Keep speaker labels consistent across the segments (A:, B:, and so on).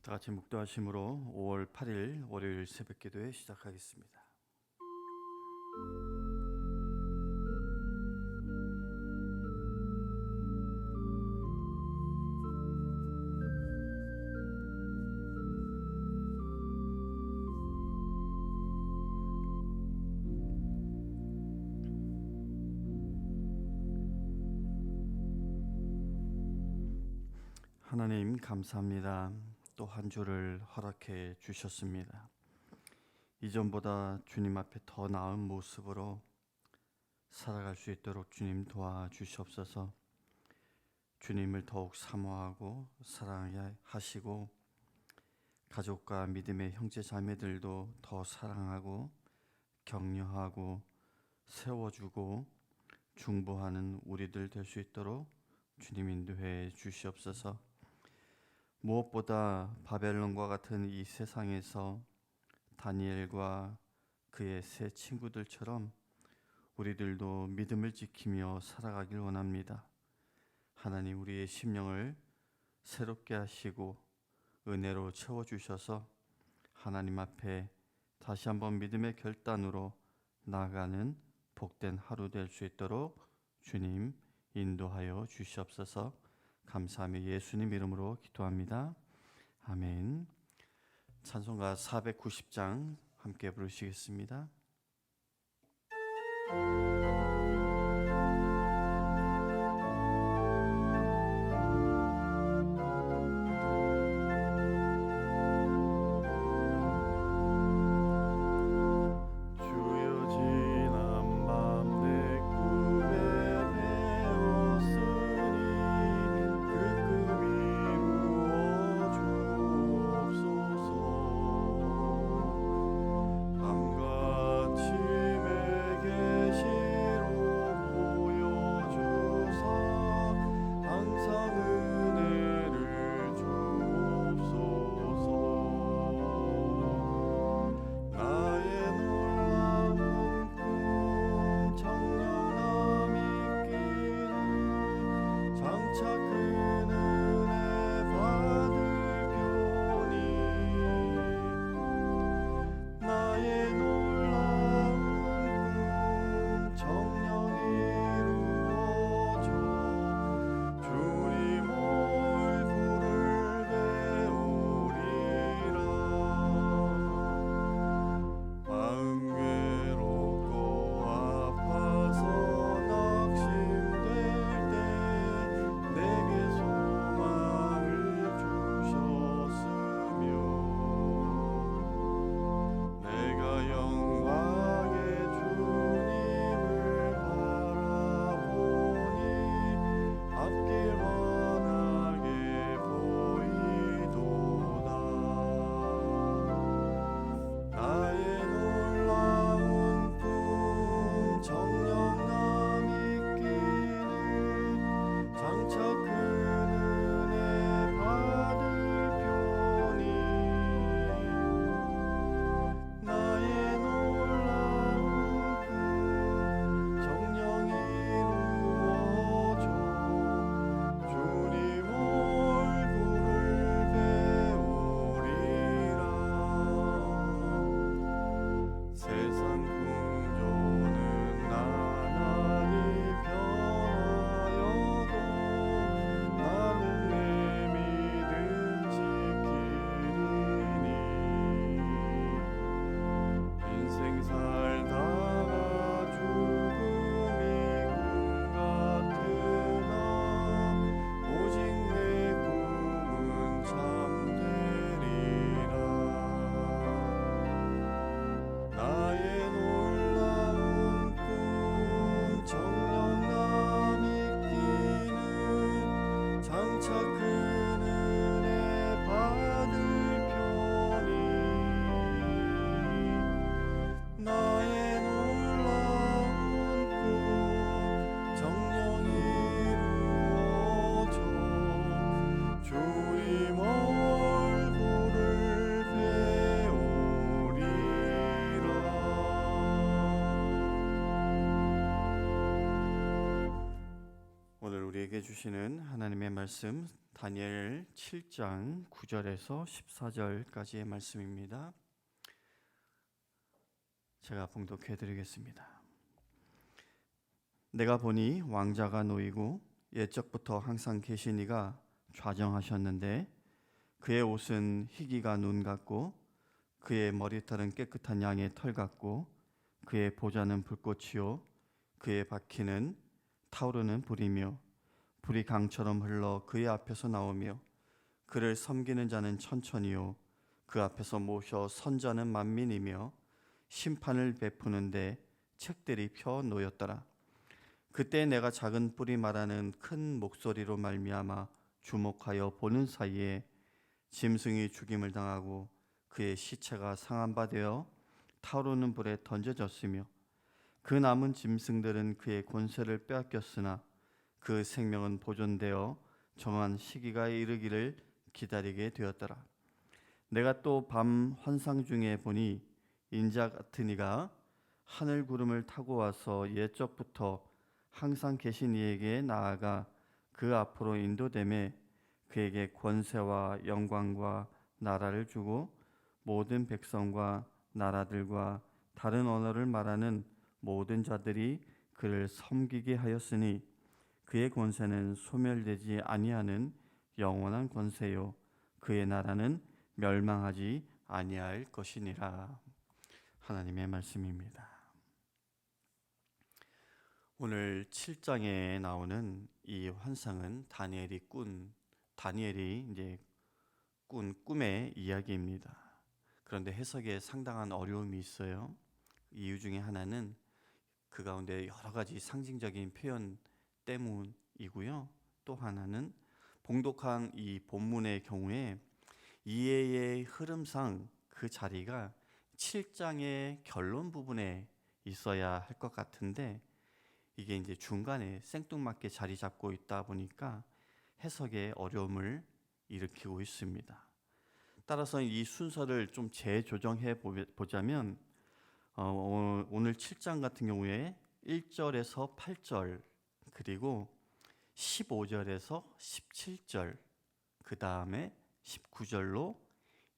A: 다 같이 묵도하심으로 5월 8일 월요일 새벽기도회 시작하겠습니다. 하나님 감사합니다. 또 한 주를 허락해 주셨습니다. 이전보다 주님 앞에 더 나은 모습으로 살아갈 수 있도록 주님 도와주시옵소서. 주님을 더욱 사모하고 사랑하시고 가족과 믿음의 형제 자매들도 더 사랑하고 격려하고 세워주고 중보하는 우리들 될 수 있도록 주님 인도해 주시옵소서. 무엇보다 바벨론과 같은 이 세상에서 다니엘과 그의 세 친구들처럼 우리들도 믿음을 지키며 살아가길 원합니다. 하나님, 우리의 심령을 새롭게 하시고 은혜로 채워주셔서 하나님 앞에 다시 한번 믿음의 결단으로 나아가는 복된 하루 될 수 있도록 주님 인도하여 주시옵소서. 감사하며 예수님 이름으로 기도합니다. 아멘. 찬송가 490장 함께 부르시겠습니다. 밤과 침에 계신 작은 은혜 받을 편이 나의 놀라운 꿈 정령 이루어져 주님 얼굴을 배우리라. 오늘 우리에게 주시는 하나님의 말씀 다니엘 7장 9절에서 14절까지의 말씀입니다. 제가 봉독해 드리겠습니다. 내가 보니 왕자가 놓이고 옛적부터 항상 계신 이가 좌정하셨는데 그의 옷은 희기가 눈 같고 그의 머리털은 깨끗한 양의 털 같고 그의 보좌는 불꽃이요 그의 바퀴는 타오르는 불이며 불이 강처럼 흘러 그의 앞에서 나오며 그를 섬기는 자는 천천히요 그 앞에서 모셔 선자는 만민이며 심판을 베푸는데 책들이 펴 놓였더라. 그때 내가 작은 뿔이 말하는 큰 목소리로 말미암아 주목하여 보는 사이에 짐승이 죽임을 당하고 그의 시체가 상한 바 되어 타오르는 불에 던져졌으며 그 남은 짐승들은 그의 권세를 빼앗겼으나 그 생명은 보존되어 정한 시기가 이르기를 기다리게 되었더라. 내가 또 밤 환상 중에 보니 인자 같은 이가 하늘 구름을 타고 와서 옛적부터 항상 계신 이에게 나아가 그 앞으로 인도되매 그에게 권세와 영광과 나라를 주고 모든 백성과 나라들과 다른 언어를 말하는 모든 자들이 그를 섬기게 하였으니 그의 권세는 소멸되지 아니하는 영원한 권세요 그의 나라는 멸망하지 아니할 것이니라. 하나님의 말씀입니다. 오늘 7장에 나오는 이 환상은 다니엘이 꾼 꿈의 이야기입니다. 그런데 해석에 상당한 어려움이 있어요. 이유 중에 하나는 그 가운데 여러 가지 상징적인 표현 때문이고요. 또 하나는 봉독한 이 본문의 경우에 이해의 흐름상 그 자리가 7장의 결론 부분에 있어야 할 것 같은데 이게 이제 중간에 생뚱맞게 자리 잡고 있다 보니까 해석에 어려움을 일으키고 있습니다. 따라서 이 순서를 좀 재조정해 보자면 오늘 7장 같은 경우에 1절에서 8절 그리고 15절에서 17절 그 다음에 19절로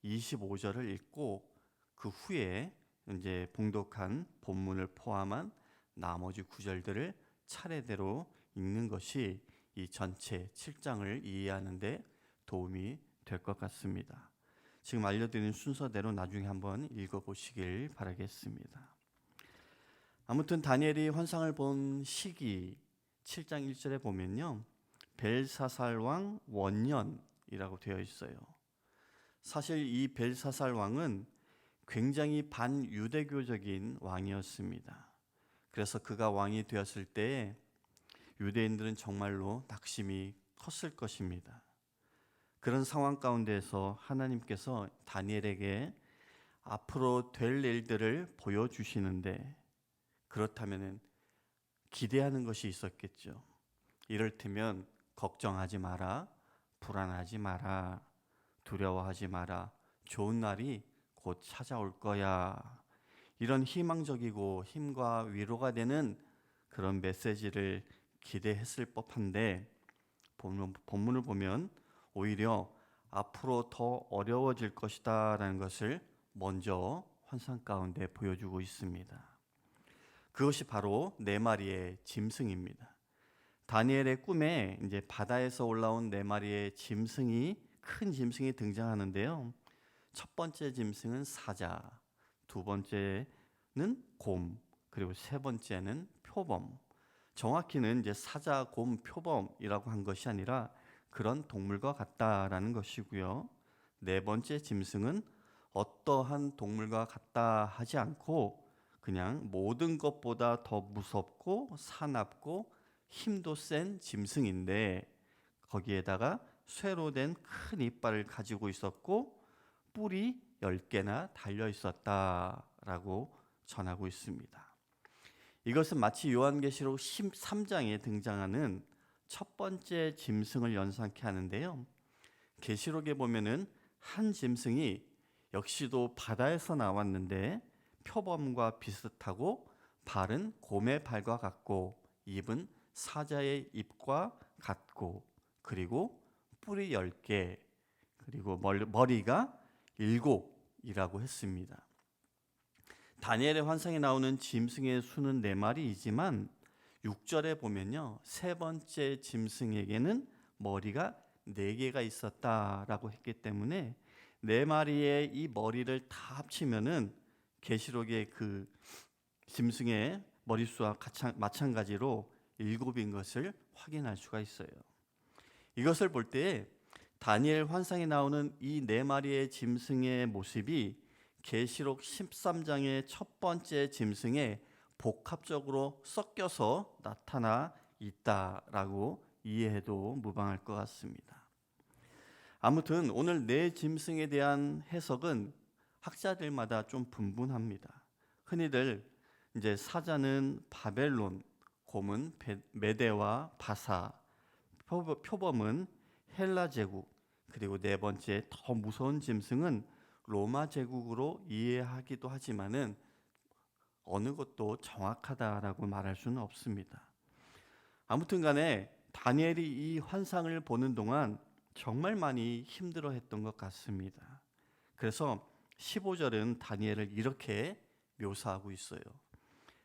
A: 25절을 읽고 그 후에 이제 봉독한 본문을 포함한 나머지 구절들을 차례대로 읽는 것이 이 전체 7장을 이해하는 데 도움이 될 것 같습니다. 지금 알려드린 순서대로 나중에 한번 읽어보시길 바라겠습니다. 아무튼 다니엘이 환상을 본 시기 7장 1절에 보면요, 벨사살 왕 원년이라고 되어 있어요. 사실 이 벨사살 왕은 굉장히 반유대교적인 왕이었습니다. 그래서 그가 왕이 되었을 때 유대인들은 정말로 낙심이 컸을 것입니다. 그런 상황 가운데서 하나님께서 다니엘에게 앞으로 될 일들을 보여주시는데 그렇다면 기대하는 것이 있었겠죠. 이를테면 걱정하지 마라, 불안하지 마라, 두려워하지 마라, 좋은 날이 곧 찾아올 거야. 이런 희망적이고 힘과 위로가 되는 그런 메시지를 기대했을 법한데 본문을 보면 오히려 앞으로 더 어려워질 것이다 라는 것을 먼저 환상 가운데 보여주고 있습니다. 그것이 바로 4마리의 짐승입니다. 다니엘의 꿈에 이제 바다에서 올라온 4마리의 큰 짐승이 등장하는데요. 첫 번째 짐승은 사자, 두 번째는 곰, 그리고 세 번째는 표범. 정확히는 이제 사자, 곰, 표범이라고 한 것이 아니라 그런 동물과 같다라는 것이고요. 네 번째 짐승은 어떠한 동물과 같다 하지 않고 그냥 모든 것보다 더 무섭고 사납고 힘도 센 짐승인데 거기에다가 쇠로 된 큰 이빨을 가지고 있었고 뿔이 10개나 달려 있었다라고 전하고 있습니다. 이것은 마치 요한계시록 13장에 등장하는 첫 번째 짐승을 연상케 하는데요. 계시록에 보면은 한 짐승이 역시도 바다에서 나왔는데 표범과 비슷하고 발은 곰의 발과 같고 입은 사자의 입과 같고 그리고 뿔이 10개 그리고 머리가 7이라고 했습니다. 다니엘의 환상에 나오는 짐승의 수는 4마리이지만 6절에 보면요, 세 번째 짐승에게는 머리가 4개가 있었다라고 했기 때문에 4마리의 이 머리를 다 합치면은 계시록의 그 짐승의 머릿수와 마찬가지로 7인 것을 확인할 수가 있어요. 이것을 볼 때 다니엘 환상에 나오는 이 4마리의 짐승의 모습이 계시록 13장의 첫 번째 짐승에 복합적으로 섞여서 나타나 있다라고 이해해도 무방할 것 같습니다. 아무튼 오늘 네 짐승에 대한 해석은 학자들마다 좀 분분합니다. 흔히들 이제 사자는 바벨론, 곰은 메대와 바사, 표범은 헬라 제국, 그리고 네 번째 더 무서운 짐승은 로마 제국으로 이해하기도 하지만은 어느 것도 정확하다라고 말할 수는 없습니다. 아무튼 간에 다니엘이 이 환상을 보는 동안 정말 많이 힘들어했던 것 같습니다. 그래서 15절은 다니엘을 이렇게 묘사하고 있어요.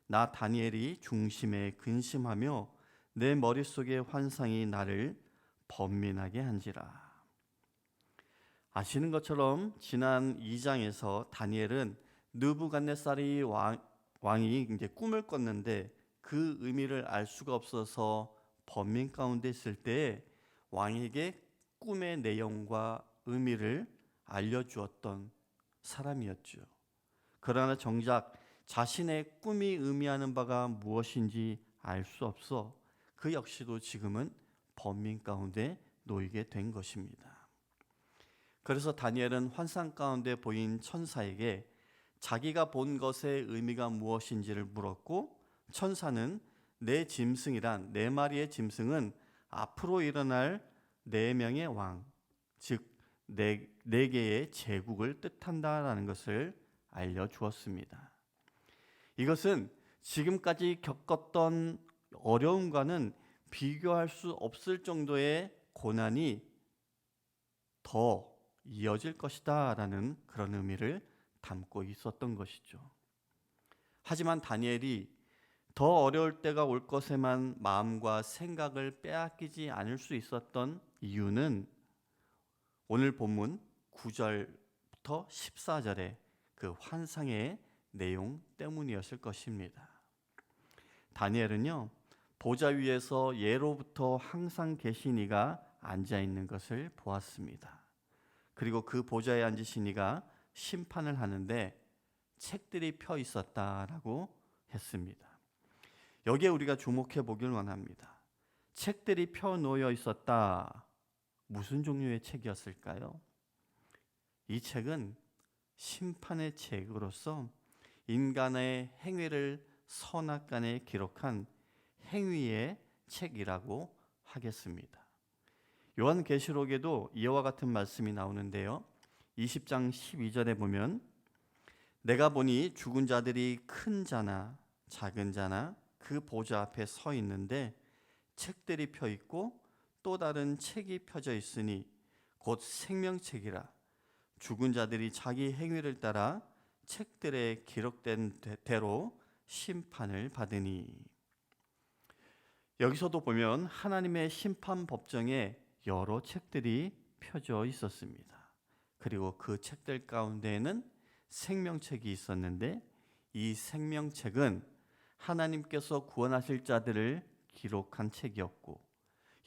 A: 나 다니엘이 중심에 근심하며 내 머릿속의 환상이 나를 번민하게 한지라. 아시는 것처럼 지난 2장에서 다니엘은 느부갓네살이 왕이 이제 꿈을 꿨는데 그 의미를 알 수가 없어서 번민 가운데 있을 때 왕에게 꿈의 내용과 의미를 알려주었던 사람이었죠. 그러나 정작 자신의 꿈이 의미하는 바가 무엇인지 알 수 없어 그 역시도 지금은 번민 가운데 놓이게 된 것입니다. 그래서 다니엘은 환상 가운데 보인 천사에게 자기가 본 것의 의미가 무엇인지를 물었고, 천사는 네 짐승이란 4마리의 짐승은 앞으로 일어날 4명의 왕, 즉 4개의 제국을 뜻한다라는 것을 알려주었습니다. 이것은 지금까지 겪었던 어려움과는 비교할 수 없을 정도의 고난이 더 이어질 것이다 라는 그런 의미를 담고 있었던 것이죠. 하지만 다니엘이 더 어려울 때가 올 것에만 마음과 생각을 빼앗기지 않을 수 있었던 이유는 오늘 본문 9절부터 14절의 그 환상의 내용 때문이었을 것입니다. 다니엘은요, 보좌 위에서 예로부터 항상 계신 이가 앉아 있는 것을 보았습니다. 그리고 그 보좌에 앉으신 이가 심판을 하는데 책들이 펴 있었다라고 했습니다. 여기에 우리가 주목해 보길 원합니다. 책들이 펴 놓여 있었다. 무슨 종류의 책이었을까요? 이 책은 심판의 책으로서 인간의 행위를 선악간에 기록한 행위의 책이라고 하겠습니다. 요한계시록에도 이와 같은 말씀이 나오는데요. 20장 12절에 보면 내가 보니 죽은 자들이 큰 자나 작은 자나 그 보좌 앞에 서 있는데 책들이 펴 있고 또 다른 책이 펴져 있으니 곧 생명책이라. 죽은 자들이 자기 행위를 따라 책들에 기록된 대로 심판을 받으니. 여기서도 보면 하나님의 심판 법정에 여러 책들이 펴져 있었습니다. 그리고 그 책들 가운데에는 생명책이 있었는데 이 생명책은 하나님께서 구원하실 자들을 기록한 책이었고,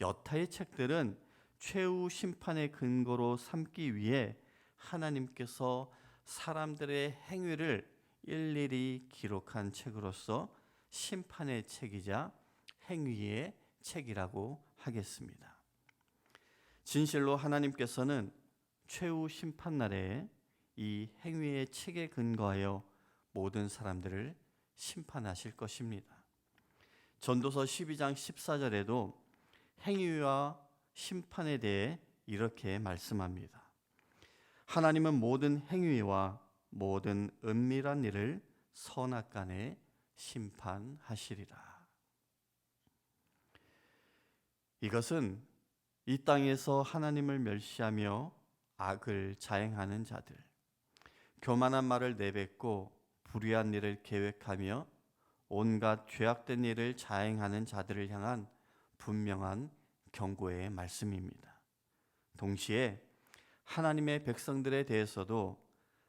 A: 여타의 책들은 최후 심판의 근거로 삼기 위해 하나님께서 사람들의 행위를 일일이 기록한 책으로서 심판의 책이자 행위의 책이라고 하겠습니다. 진실로 하나님께서는 최후 심판날에 이 행위의 책에 근거하여 모든 사람들을 심판하실 것입니다. 전도서 12장 14절에도 행위와 심판에 대해 이렇게 말씀합니다. 하나님은 모든 행위와 모든 은밀한 일을 선악간에 심판하시리라. 이것은 이 땅에서 하나님을 멸시하며 악을 자행하는 자들, 교만한 말을 내뱉고 불의한 일을 계획하며 온갖 죄악된 일을 자행하는 자들을 향한 분명한 경고의 말씀입니다. 동시에 하나님의 백성들에 대해서도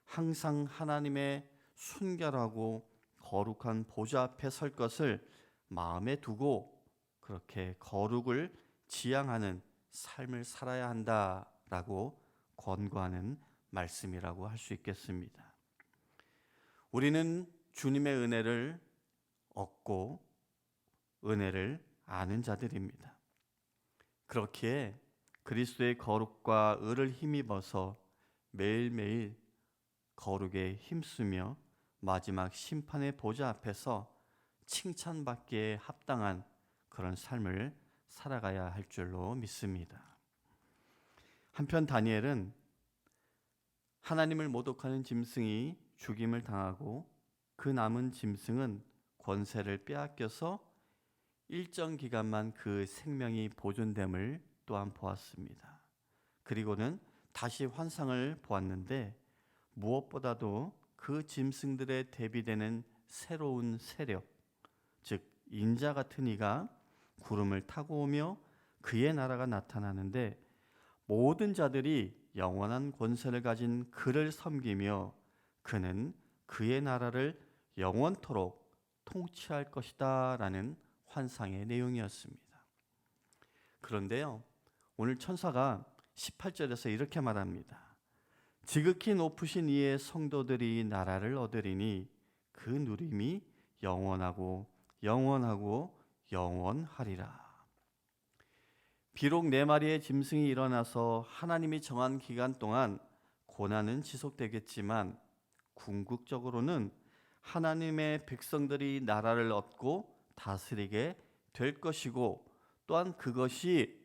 A: 항상 하나님의 순결하고 거룩한 보좌 앞에 설 것을 마음에 두고 그렇게 거룩을 지향하는 삶을 살아야 한다라고 권고하는 말씀이라고 할 수 있겠습니다. 우리는 주님의 은혜를 얻고 은혜를 아는 자들입니다. 그렇기에 그리스도의 거룩과 의를 힘입어서 매일매일 거룩에 힘쓰며 마지막 심판의 보좌 앞에서 칭찬받기에 합당한 그런 삶을 살아가야 할 줄로 믿습니다. 한편 다니엘은 하나님을 모독하는 짐승이 죽임을 당하고 그 남은 짐승은 권세를 빼앗겨서 일정 기간만 그 생명이 보존됨을 또한 보았습니다. 그리고는 다시 환상을 보았는데 무엇보다도 그 짐승들에 대비되는 새로운 세력, 즉 인자 같은 이가 구름을 타고 오며 그의 나라가 나타나는데 모든 자들이 영원한 권세를 가진 그를 섬기며 그는 그의 나라를 영원토록 통치할 것이다 라는 환상의 내용이었습니다. 그런데요, 오늘 천사가 18절에서 이렇게 말합니다. 지극히 높으신 이의 성도들이 나라를 얻으리니 그 누림이 영원하고 영원하고 영원하리라. 비록 네 마리의 짐승이 일어나서 하나님이 정한 기간 동안 고난은 지속되겠지만 궁극적으로는 하나님의 백성들이 나라를 얻고 다스리게 될 것이고 또한 그것이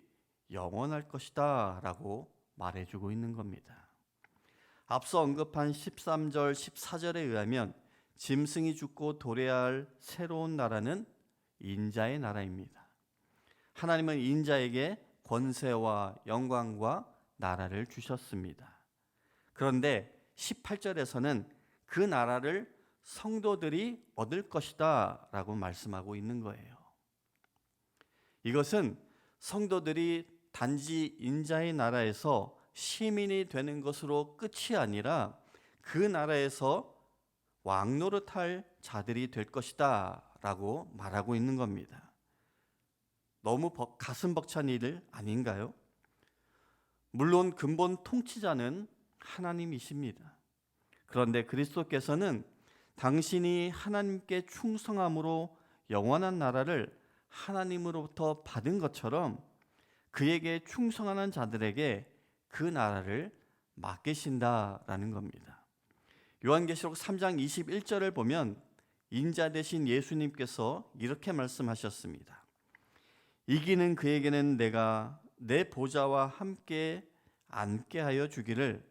A: 영원할 것이다 라고 말해주고 있는 겁니다. 앞서 언급한 13절, 14절에 의하면 짐승이 죽고 도래해야 할 새로운 나라는 인자의 나라입니다. 하나님은 인자에게 권세와 영광과 나라를 주셨습니다. 그런데 18절에서는 그 나라를 성도들이 얻을 것이다 라고 말씀하고 있는 거예요. 이것은 성도들이 단지 인자의 나라에서 시민이 되는 것으로 끝이 아니라 그 나라에서 왕노릇할 자들이 될 것이다 라고 말하고 있는 겁니다. 너무 가슴 벅찬 일 아닌가요? 물론 근본 통치자는 하나님이십니다. 그런데 그리스도께서는 당신이 하나님께 충성함으로 영원한 나라를 하나님으로부터 받은 것처럼 그에게 충성하는 자들에게 그 나라를 맡기신다라는 겁니다. 요한계시록 3장 21절을 보면 인자 되신 예수님께서 이렇게 말씀하셨습니다. 이기는 그에게는 내가 내 보좌와 함께 앉게 하여 주기를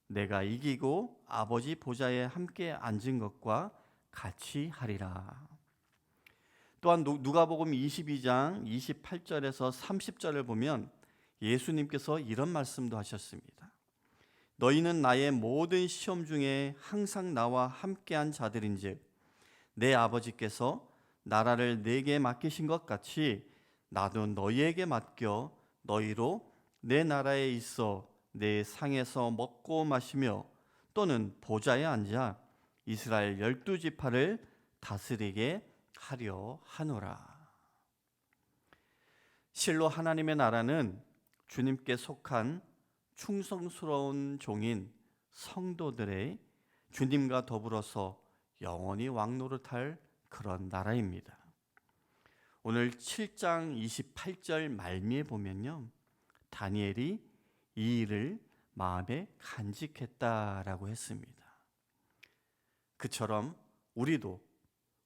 A: 내가 이기고 아버지 보좌에 함께 앉은 것과 같이 하리라. 또한 누가복음 22장 28절에서 30절을 보면 예수님께서 이런 말씀도 하셨습니다. 너희는 나의 모든 시험 중에 항상 나와 함께한 자들인즉 내 아버지께서 나라를 내게 맡기신 것 같이 나도 너희에게 맡겨 너희로 내 나라에 있어 내 상에서 먹고 마시며 또는 보좌에 앉아 이스라엘 12지파를 다스리게 하려 하노라. 실로 하나님의 나라는 주님께 속한 충성스러운 종인 성도들의 주님과 더불어서 영원히 왕노릇할 그런 나라입니다. 오늘 7장 28절 말미에 보면요, 다니엘이 이 일을 마음에 간직했다라고 했습니다. 그처럼 우리도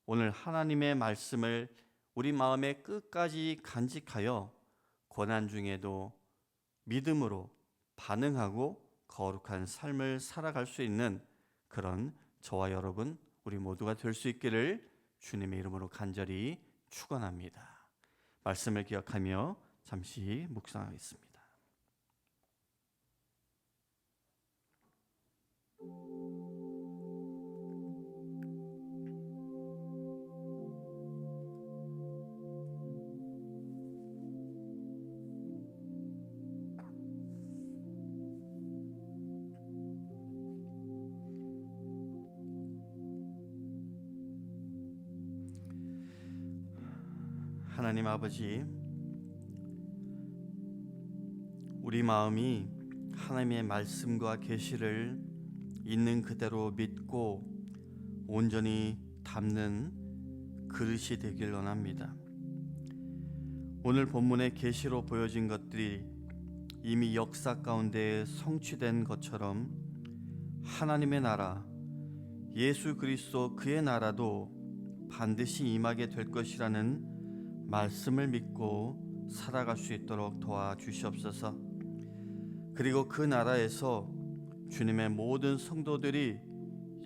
A: 오늘 하나님의 말씀을 우리 마음에 끝까지 간직하여 고난 중에도 믿음으로 반응하고 거룩한 삶을 살아갈 수 있는 그런 저와 여러분 우리 모두가 될 수 있기를 주님의 이름으로 간절히 축원합니다. 말씀을 기억하며 잠시 묵상하겠습니다. 하나님 아버지, 우리 마음이 하나님의 말씀과 계시를 있는 그대로 믿고 온전히 담는 그릇이 되길 원합니다. 오늘 본문의 계시로 보여진 것들이 이미 역사 가운데 성취된 것처럼 하나님의 나라, 예수 그리스도 그의 나라도 반드시 임하게 될 것이라는 말씀을 믿고 살아갈 수 있도록 도와주시옵소서. 그리고 그 나라에서 주님의 모든 성도들이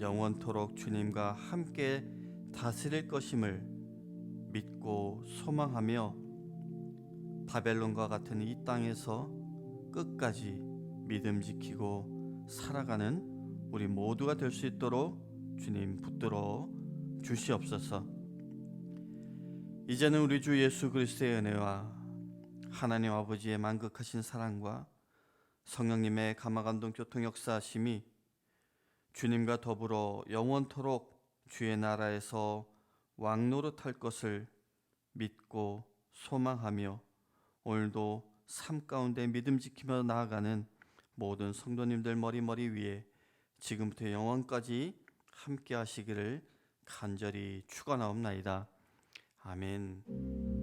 A: 영원토록 주님과 함께 다스릴 것임을 믿고 소망하며 바벨론과 같은 이 땅에서 끝까지 믿음 지키고 살아가는 우리 모두가 될 수 있도록 주님 붙들어 주시옵소서. 이제는 우리 주 예수 그리스도의 은혜와 하나님 아버지의 만극하신 사랑과 성령님의 감화감동 교통 역사하심이 주님과 더불어 영원토록 주의 나라에서 왕노릇할 것을 믿고 소망하며 오늘도 삶 가운데 믿음 지키며 나아가는 모든 성도님들 머리 위에 지금부터 영원까지 함께 하시기를 간절히 축원하옵나이다. 아멘.